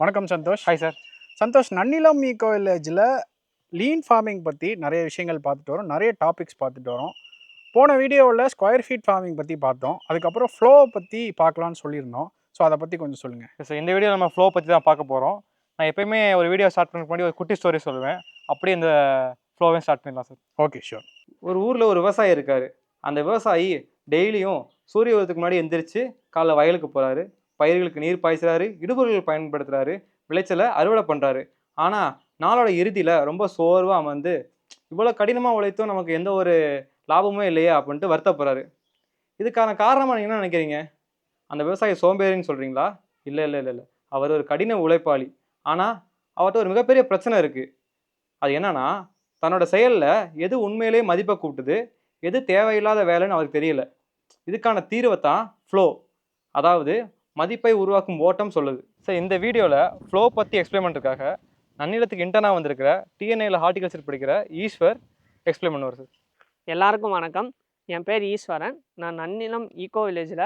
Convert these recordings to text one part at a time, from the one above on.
வணக்கம் Santhosh. Hi sir. Santhosh, Nannilam eco வில்லேஜில் lean farming பற்றி நிறைய விஷயங்கள் பார்த்துட்டு வரோம், நிறைய டாபிக்ஸ் பார்த்துட்டு வரோம். போன வீடியோவில் ஸ்கொயர் ஃபீட் ஃபார்மிங் பற்றி பார்த்தோம், அதுக்கப்புறம் ஃப்ளோவை பற்றி பார்க்கலான்னு சொல்லியிருந்தோம். ஸோ அதை பற்றி கொஞ்சம் சொல்லுங்கள். சார், இந்த வீடியோ நம்ம ஃப்ளோ பற்றி தான் பார்க்க போகிறோம். நான் எப்பயுமே ஒரு வீடியோ ஸ்டார்ட் பண்ணுறதுக்கு முன்னாடி ஒரு குட்டி ஸ்டோரி சொல்லுவேன். அப்படியே இந்த ஃப்ளோவையும் ஸ்டார்ட் பண்ணலாம் சார். Okay, sure. ஒரு ஊரில் ஒரு விவசாயி இருக்கார். அந்த விவசாயி டெய்லியும் சூரிய உதயத்துக்கு முன்னாடி எந்திரிச்சு காலைல வயலுக்கு போகிறாரு, பயிர்களுக்கு நீர் பாய்ச்சுறாரு, இடுபொருள்கள் பயன்படுத்துகிறாரு, விளைச்சலை அறுவடை பண்ணுறாரு. ஆனால் நாளோட இறுதியில் ரொம்ப சோர்வாக அமர்ந்து இவ்வளோ கடினமாக உழைத்தும் நமக்கு எந்த ஒரு லாபமும் இல்லையே அப்படின்ட்டு வருத்தப்படுறாரு. இதுக்கான காரணமாக நீங்கள் என்ன நினைக்கிறீங்க? அந்த விவசாயி சோம்பேறின்னு சொல்கிறீங்களா? இல்லை இல்லை இல்லை இல்லை, அவர் ஒரு கடின உழைப்பாளி. ஆனால் அவர்கிட்ட ஒரு மிகப்பெரிய பிரச்சனை இருக்குது. அது என்னன்னா, தன்னோட செயலில் எது உண்மையிலேயே மதிப்பை கூட்டுது, எது தேவையில்லாத வேலைன்னு அவருக்கு தெரியல. இதுக்கான தீர்வை தான் ஃப்ளோ, அதாவது மதிப்பை உருவாக்கும் ஓட்டம் சொல்லுது. சார், இந்த வீடியோவில் ஃப்ளோ பற்றி எக்ஸ்பிளைன் பண்ணுறதுக்காக நன்னிலத்துக்கு இன்டர்னாக வந்திருக்கிற டிஎன்ஏல ஹார்டிகல்ச்சர் படிக்கிற ஈஸ்வர் எக்ஸ்பிளைன் பண்ணுவார் சார். எல்லாருக்கும் வணக்கம். என் பேர் ஈஸ்வரன். நான் நன்னிலம் ஈகோ வில்லேஜில்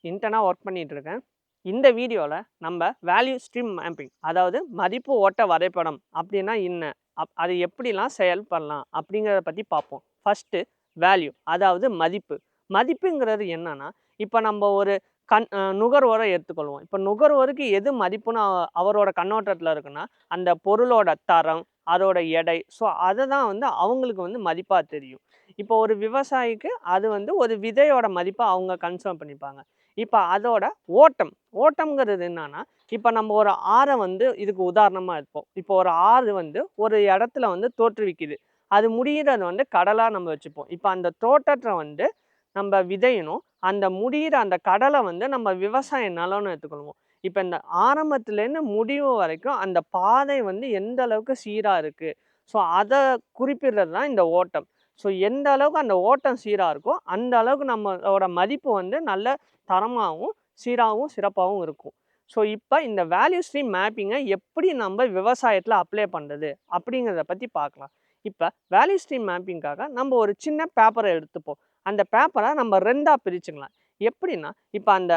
இன்டர்னாக ஒர்க் பண்ணிகிட்ருக்கேன். இந்த வீடியோவில் நம்ம வேல்யூ ஸ்ட்ரீம் மேப்பிங், அதாவது மதிப்பு ஓட்ட வரைபடம் அப்படின்னா என்ன, அது எப்படிலாம் செயல்படலாம் அப்படிங்கிறத பற்றி பார்ப்போம். ஃபஸ்ட்டு வேல்யூ, அதாவது மதிப்பு. மதிப்புங்கிறது என்னன்னா, இப்போ நம்ம ஒரு நுகர்வோரை எடுத்துக்கொள்வோம். இப்போ நுகர்வோருக்கு எது மதிப்புன்னு அவரோட கண்ணோட்டத்தில் இருக்குன்னா, அந்த பொருளோட தரம், அதோட எடை. ஸோ அதை தான் வந்து அவங்களுக்கு வந்து மதிப்பாக தெரியும். இப்போ ஒரு விவசாயிக்கு அது வந்து ஒரு விதையோட மதிப்பை அவங்க கன்சர்ன் பண்ணிப்பாங்க. இப்போ அதோட ஓட்டம், ஓட்டம்ங்கிறது என்னன்னா, இப்போ நம்ம ஒரு ஆறை வந்து இதுக்கு உதாரணமாக இருப்போம். இப்போ ஒரு ஆறு வந்து ஒரு இடத்துல வந்து தோற்றுவிக்குது. அது முடிகிறது வந்து கடலாக நம்ம வச்சுப்போம். இப்போ அந்த தோட்டத்தை வந்து நம்ம விதையணும், அந்த முடிகிற அந்த கடலை வந்து நம்ம விவசாய நிலம்னு எடுத்துக்கொள்வோம். இப்போ இந்த ஆரம்பத்துலேருந்து முடிவு வரைக்கும் அந்த பாதை வந்து எந்த அளவுக்கு சீராக இருக்குது, ஸோ அதை குறிப்பிடுறது தான் இந்த ஓட்டம். ஸோ எந்த அளவுக்கு அந்த ஓட்டம் சீராக இருக்கோ அந்த அளவுக்கு நம்மளோட மதிப்பு வந்து நல்ல தரமாகவும் சீராகவும் சிறப்பாகவும் இருக்கும். ஸோ இப்போ இந்த வேல்யூ ஸ்ட்ரீம் மேப்பிங்கை எப்படி நம்ம விவசாயத்தில் அப்ளை பண்ணுறது அப்படிங்கிறத பற்றி பார்க்கலாம். இப்போ வேல்யூ ஸ்ட்ரீம் மேப்பிங்காக நம்ம ஒரு சின்ன பேப்பரை எடுத்துப்போம். அந்த பேப்பரை நம்ம ரெண்டாக பிரிச்சுக்கலாம். எப்படின்னா, இப்போ அந்த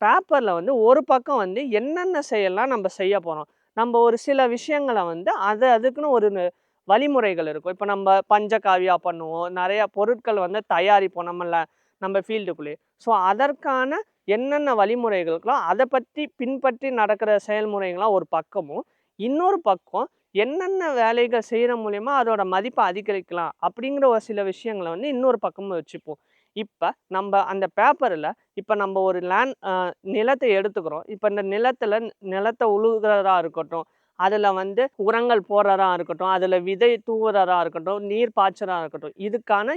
பேப்பரில் வந்து ஒரு பக்கம் வந்து என்னென்ன செயல்லாம் நம்ம செய்ய போகிறோம், நம்ம ஒரு சில விஷயங்களை வந்து அதுக்குன்னு ஒரு வழிமுறைகள் இருக்கும். இப்போ நம்ம பஞ்சகாவியா பண்ணுவோம், நிறையா பொருட்கள் வந்து தயாரிப்போம் நம்ம ஃபீல்டுக்குள்ளேயே. ஸோ அதற்கான என்னென்ன வழிமுறைகளுக்கோ அதை பற்றி பின்பற்றி நடக்கிற செயல்முறைகள்லாம் ஒரு பக்கமும், இன்னொரு பக்கம் என்னென்ன வேலைகள் செய்கிற மூலயமா அதோட மதிப்பை அதிகரிக்கலாம் அப்படிங்கிற ஒரு சில விஷயங்களை வந்து இன்னொரு பக்கமும் வச்சுப்போம். இப்போ நம்ம அந்த பேப்பரில் இப்போ நம்ம ஒரு நிலத்தை எடுத்துக்கிறோம். இப்போ இந்த நிலத்தை உழுகிறதா இருக்கட்டும், அதில் வந்து உரங்கள் போடுறதா இருக்கட்டும், அதில் விதை தூவுறதா இருக்கட்டும், நீர் பாய்ச்சறதா இருக்கட்டும், இதுக்கான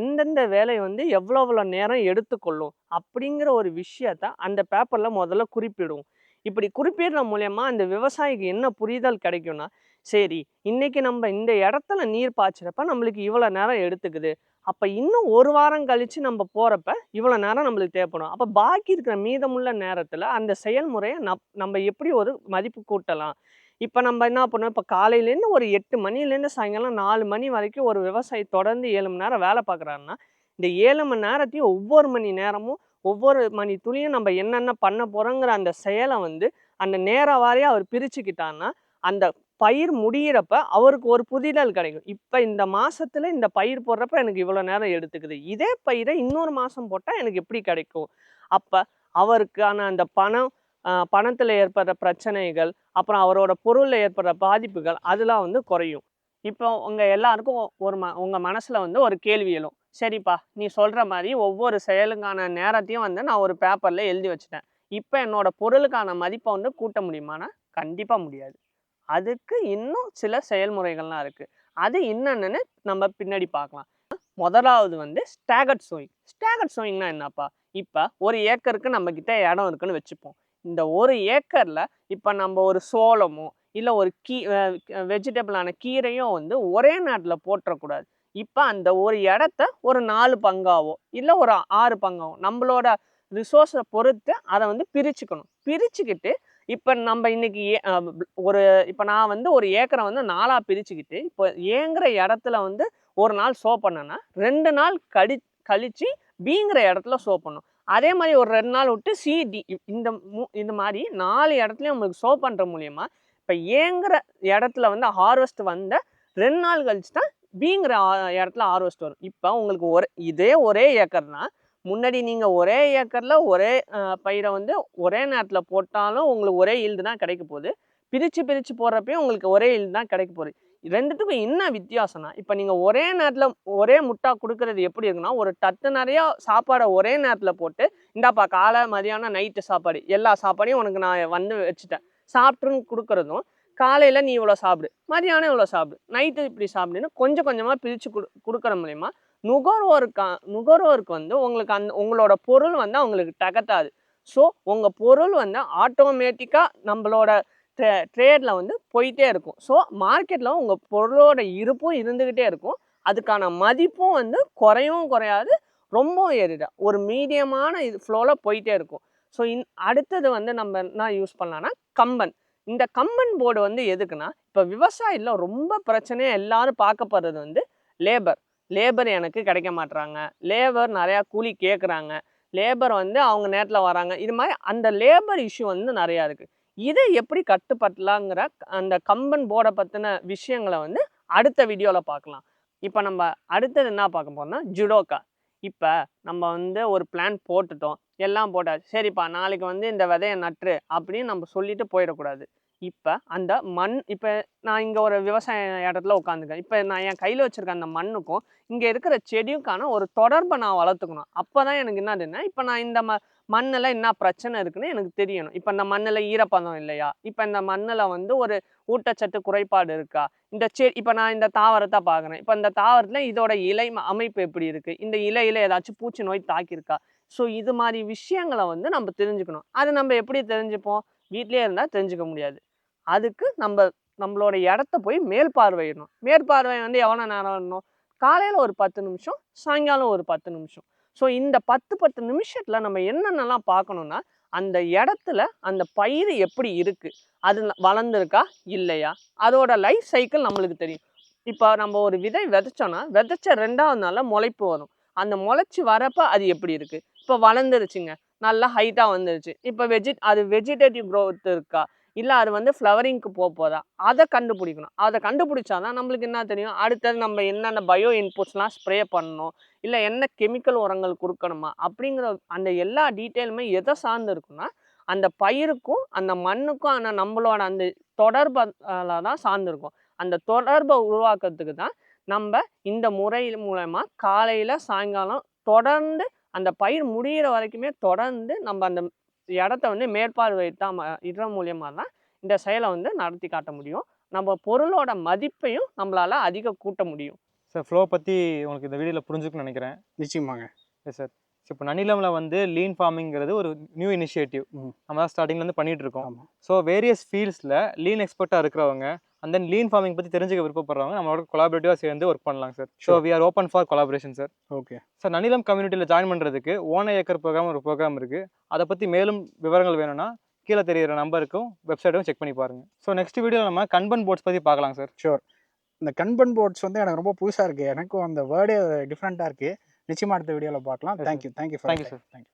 எந்தெந்த வேலை வந்து எவ்வளோ நேரம் எடுத்துக்கொள்ளும் அப்படிங்கிற ஒரு விஷயத்த அந்த பேப்பரில் முதல்ல குறிப்பிடுவோம். இப்படி குறிப்பிடுற மூலயமா அந்த விவசாயிக்கு என்ன புரிதல் கிடைக்கும்னா, சரி, இன்னைக்கு நம்ம இந்த இடத்துல நீர் பாய்ச்சறப்ப நம்மளுக்கு இவ்வளோ நேரம் எடுத்துக்குது, அப்போ இன்னும் ஒரு வாரம் கழித்து நம்ம போகிறப்ப இவ்வளோ நேரம் நம்மளுக்கு தேவைப்படும். அப்போ பாக்கி இருக்கிற மீதமுள்ள நேரத்தில் அந்த செயல்முறையை நம்ம எப்படி ஒரு மதிப்பு கூட்டலாம். இப்போ நம்ம என்ன பண்ணுவோம், இப்போ காலையிலேருந்து ஒரு 8 மணிலேருந்து சாயங்காலம் 4 மணி வரைக்கும் ஒரு விவசாயி தொடர்ந்து 7 மணி நேரம் வேலை பார்க்குறாருன்னா, இந்த 7 மணி நேரத்தையும் ஒவ்வொரு மணி நேரமும் ஒவ்வொரு மணி துளியும் நம்ம என்னென்ன பண்ண போகிறோங்கிற அந்த செயலை வந்து அந்த நேர வாரியாக அவர் பிரிச்சுக்கிட்டான்னா, அந்த பயிர் முடிகிறப்ப அவருக்கு ஒரு புதிதல் கிடைக்கும். இப்போ இந்த மாதத்தில் இந்த பயிர் போடுறப்ப எனக்கு இவ்வளோ நேரம் எடுத்துக்குது, இதே பயிரை இன்னொரு மாதம் போட்டால் எனக்கு எப்படி கிடைக்கும். அப்போ அவருக்கான அந்த பணத்தில் ஏற்படுற பிரச்சனைகள், அப்புறம் அவரோட பொருளில் ஏற்படுற பாதிப்புகள் அதெல்லாம் வந்து குறையும். இப்போ உங்கள் எல்லாருக்கும் உங்கள் மனசில் வந்து ஒரு கேள்வி எழும். சரிப்பா, நீ சொல்கிற மாதிரி ஒவ்வொரு செயலுக்கான நேரத்தையும் வந்து நான் ஒரு பேப்பரில் எழுதி வச்சுட்டேன். இப்போ என்னோட பொருளுக்கான மதிப்பை வந்து கூட்ட முடியுமானா கண்டிப்பாக முடியாது. அதுக்கு இன்னும் சில செயல்முறைகள்லாம் இருக்குது. அது என்னென்னு நம்ம பின்னாடி பார்க்கலாம். முதலாவது வந்து ஸ்டாகர்ட் சோயிங். ஸ்டாகர்ட் சோயிங்னா என்னப்பா, இப்போ ஒரு ஏக்கருக்கு நம்மக்கிட்ட இடம் இருக்குன்னு வச்சுப்போம். இந்த ஒரு ஏக்கரில் இப்போ நம்ம ஒரு சோளமோ இல்லை ஒரு வெஜிடபிளான கீரையும் வந்து ஒரே நேரத்தில் போட்டுறக்கூடாது. இப்போ அந்த ஒரு இடத்த ஒரு 4 பங்காவோ இல்லை ஒரு 6 பங்காவோ நம்மளோட ரிசோர்ஸை பொறுத்து அதை வந்து பிரிச்சுக்கணும். பிரிச்சுக்கிட்டு இப்போ நம்ம இன்னைக்கு இப்போ நான் வந்து ஒரு ஏக்கரை வந்து 4ஆக பிரிச்சுக்கிட்டு இப்போ ஏங்கிற இடத்துல வந்து ஒரு நாள் ஷோ பண்ணேன்னா 2 நாள் கழிச்சு பிங்கிற இடத்துல ஷோ பண்ணும். அதே மாதிரி ஒரு 2 நாள் விட்டு சிடி இந்த மாதிரி 4 இடத்துலையும் உங்களுக்கு சோ பண்ணுற மூலியமா இப்போ ஏங்கிற இடத்துல வந்து ஹார்வெஸ்ட் வந்த 2 நாள் கழிச்சு தான் பிங்கிற இடத்துல ஹார்வெஸ்ட் வரும். இப்போ உங்களுக்கு ஒரே ஏக்கர்னா முன்னாடி நீங்கள் ஒரே ஏக்கரில் ஒரே பயிரை வந்து ஒரே நேரத்தில் போட்டாலும் உங்களுக்கு ஒரே ஈல்டு தான் கிடைக்க போகுது. பிரித்து போடுறப்பையும் உங்களுக்கு ஒரே ஈல்டு தான் கிடைக்க போகுது. ரெண்டுத்துக்கும் என்ன வித்தியாசம்னா இப்போ நீங்கள் ஒரே நேரத்தில் ஒரே முட்டா கொடுக்கறது எப்படி இருக்குன்னா ஒரு தட்டு நிறையா சாப்பாடை ஒரே நேரத்தில் போட்டு இந்தாப்பா காலை மதியானம் நைட்டு சாப்பாடு எல்லா சாப்பாடையும் உனக்கு நான் வந்து வச்சுட்டேன் சாப்பிட்டுன்னு கொடுக்குறதும் காலையில் நீ இவ்வளோ சாப்பிடு மதியானம் இவ்வளோ சாப்பிடு நைட்டு இப்படி சாப்பிடுன்னு கொஞ்சம் கொஞ்சமாக பிரித்து கொடுக்குற மூலிமா நுகர்வோருக்கு வந்து உங்களுக்கு உங்களோட பொருள் வந்து அவங்களுக்கு தகட்டாது. ஸோ உங்கள் பொருள் வந்து ஆட்டோமேட்டிக்காக நம்மளோட ட்ரேடில் வந்து போயிட்டே இருக்கும். ஸோ மார்க்கெட்டில் உங்கள் பொருளோட இருப்பும் இருந்துக்கிட்டே இருக்கும். அதுக்கான மதிப்பும் வந்து குறையாது ரொம்பவும் ஏறிட ஒரு மீடியமான ஃப்ளோவில் போயிட்டே இருக்கும். ஸோ அடுத்தது வந்து நம்ம என்ன யூஸ் பண்ணலான்னா கம்பன். இந்த கம்பன் போர்டு வந்து எதுக்குன்னா இப்போ விவசாயில ரொம்ப பிரச்சனையாக எல்லாரும் பார்க்கப்படுறது வந்து லேபர் எனக்கு கிடைக்க மாட்டுறாங்க, லேபர் நிறையா கூலி கேட்குறாங்க, லேபர் வந்து அவங்க நேரத்தில் வராங்க, இது மாதிரி அந்த லேபர் இஷ்யூ வந்து நிறையா இருக்குது. இதை எப்படி கட்டுப்படலாங்கிற அந்த கம்பன் போர்டை பற்றின விஷயங்களை வந்து அடுத்த வீடியோவில் பார்க்கலாம். இப்போ நம்ம அடுத்தது என்ன பார்க்க போறோம்னா ஜுடோக்கா. இப்போ நம்ம வந்து ஒரு பிளான் போட்டுட்டோம், எல்லாம் போட்டாச்சு, சரிப்பா நாளைக்கு வந்து இந்த விதையை நட்டுரு அப்படின்னு நம்ம சொல்லிட்டு போயிடக்கூடாது. இப்போ அந்த மண் இப்போ நான் இங்கே ஒரு விவசாய இடத்துல உட்காந்துக்கேன். இப்போ நான் என் கையில் வச்சுருக்க அந்த மண்ணுக்கும் இங்கே இருக்கிற செடியுக்கான ஒரு தொடர்பை நான் வளர்த்துக்கணும். அப்போ தான் எனக்கு என்னதுன்னா இப்போ நான் இந்த மண்ணில் என்ன பிரச்சனை இருக்குன்னு எனக்கு தெரியணும். இப்போ இந்த மண்ணில் ஈரப்பதம் இல்லையா, இப்போ இந்த மண்ணில் வந்து ஒரு ஊட்டச்சத்து குறைபாடு இருக்கா, இந்த இப்போ நான் இந்த தாவரத்தை பார்க்குறேன், இப்போ இந்த தாவரத்தில் இதோட இலை அமைப்பு எப்படி இருக்குது, இந்த இலையில் ஏதாச்சும் பூச்சி நோய் தாக்கியிருக்கா. ஸோ இது மாதிரி விஷயங்களை வந்து நம்ம தெரிஞ்சுக்கணும். அது நம்ம எப்படி தெரிஞ்சுப்போம்? வீட்டிலே இருந்தால் தெரிஞ்சுக்க முடியாது. அதுக்கு நம்மளோட இடத்த போய் மேற்பார்வையிடணும். மேற்பார்வை வந்து எவ்வளோ நேரம் வரணும்? காலையில் ஒரு 10 நிமிஷம், சாயங்காலம் ஒரு 10 நிமிஷம். ஸோ இந்த 10 நிமிஷத்தில் நம்ம என்னென்னலாம் பார்க்கணுன்னா அந்த இடத்துல அந்த பயிர் எப்படி இருக்குது, அது வளர்ந்துருக்கா இல்லையா, அதோட லைஃப் சைக்கிள் நம்மளுக்கு தெரியும். இப்போ நம்ம ஒரு விதை விதைச்சோன்னா விதைச்ச 2வது நாளில் முளைப்பு வரும். அந்த முளைச்சி வரப்போ அது எப்படி இருக்குது, இப்போ வளர்ந்துருச்சுங்க, நல்லா ஹைட்டாக வந்துருச்சு, இப்போ அது வெஜிடேட்டிவ் க்ரோத் இருக்கா இல்லை அது வந்து ஃப்ளவரிங்க்கு போதா, அதை கண்டுபிடிக்கணும். அதை கண்டுபிடிச்சாதான் நம்மளுக்கு என்ன தெரியும், அடுத்தது நம்ம என்னென்ன பயோ இன்புட்ஸ்லாம் ஸ்ப்ரே பண்ணணும், இல்லை என்ன கெமிக்கல் உரங்கள் கொடுக்கணுமா அப்படிங்கிற அந்த எல்லா டீட்டெயிலுமே எதை சார்ந்து இருக்குன்னா அந்த பயிருக்கும் அந்த மண்ணுக்கும் நம்மளோட அந்த தொடர்பால தான் சார்ந்திருக்கும். அந்த தொடர்பை உருவாக்குறதுக்கு தான் நம்ம இந்த முறை மூலமா காலையில் சாயங்காலம் தொடர்ந்து அந்த பயிர் முடிகிற வரைக்குமே தொடர்ந்து நம்ம அந்த இடத்த வந்து மேற்பார்வையிட்ட மூலியமாக தான் இந்த செயலை வந்து நடத்தி காட்ட முடியும். நம்ம பொருளோட மதிப்பையும் நம்மளால அதிக கூட்ட முடியும். சார் ஃப்ளோ பற்றி உங்களுக்கு இந்த வீடியோவில் புரிஞ்சுக்குன்னு நினைக்கிறேன். நிச்சயமாங்க. Yes sir. இப்போ நன்னிலமில் வந்து லீன் ஃபார்மிங்கிறது ஒரு நியூ இனிஷியேட்டிவ் நம்ம தான் ஸ்டார்டிங்லேருந்து பண்ணிகிட்டு இருக்கோம். ஸோ வேரியஸ் ஃபீல்ட்ஸில் லீன் எக்ஸ்பர்ட்டாக இருக்கிறவங்க அண்ட் தென் லீன் ஃபார்மிங் பற்றி தெரிஞ்சுக்க விருப்பப்படுறவங்க நம்மளோட கொலாபரேட்டிவாக சேர்ந்து ஒர்க் பண்ணலாம் sir. So we are open for collaboration sir. Okay sir. Nannilam கம்யூனிட்டியில் ஜாயின் பண்ணுறதுக்கு ஓன ஏக்கர் ப்ரோக்ராம் ஒரு ப்ரோக்ராம் இருக்குது. அதை பற்றி மேலும் விவரங்கள் வேணும்னா கீழே தெரிகிற நம்பருக்கும் வெப்சைட்டும் செக் பண்ணி பாருங்கள். ஸோ நெக்ஸ்ட் வீடியோ நம்ம கன்பன் போர்ட்ஸ் பற்றி பார்க்கலாம் சார். ஷோர். இந்த கன்பன் போர்ட்ஸ் வந்து எனக்கு ரொம்ப புதுசாக இருக்குது, எனக்கும் அந்த வேர்டே டிஃப்ரெண்ட்டாக இருக்குது. நிச்சயமாக அடுத்த வீடியோவில் பார்க்கலாம். Thank you sir. தேங்க்யூ.